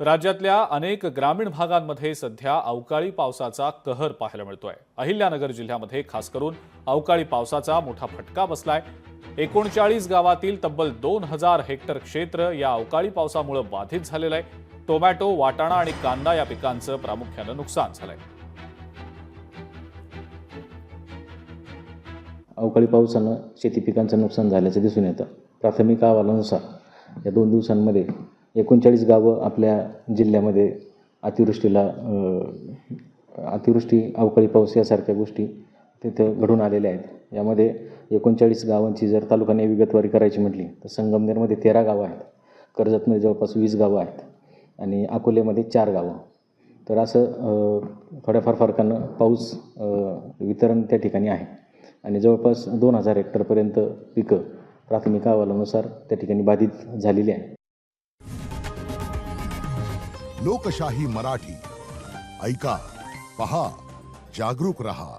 राज्यातल्या अनेक ग्रामीण भागांमध्ये सध्या अवकाळी पावसाचा कहर पाहायला मिळतोय। अहिल्यानगर जिल्ह्यामध्ये खास करून अवकाळी पावसाचा मोठा फटका बसलाय। 39 गावातील तब्बल 2000 हेक्टर क्षेत्र या अवकाळी पावसामुळे बाधित झालेलं आहे। टोमॅटो, वाटाणा आणि कांदा या पिकांचं प्रामुख्यानं नुकसान झालंय। अवकाळी पावसानं शेती पिकांचं नुकसान झाल्याचं दिसून येतं। प्राथमिक अहवालानुसार या 2 दिवसांमध्ये 39 गावं आपल्या जिल्ह्यामध्ये अतिवृष्टी, अवकाळी पाऊस यासारख्या गोष्टी तिथं घडून आलेल्या आहेत। यामध्ये 39 गावांची जर तालुक्याने विगतवारी करायची म्हटली तर संगमनेरमध्ये 13 गावं आहेत, कर्जतमध्ये जवळपास 20 गावं आहेत आणि अकोलेमध्ये 4 गावं। तर असं थोड्याफार फरकानं पाऊस वितरण त्या ठिकाणी आहे आणि जवळपास 2000 हेक्टरपर्यंत पिकं प्राथमिक अहवालानुसार त्या ठिकाणी बाधित झालेली आहे। लोकशाही मराठी ऐका, पहा, जागरूक रहा।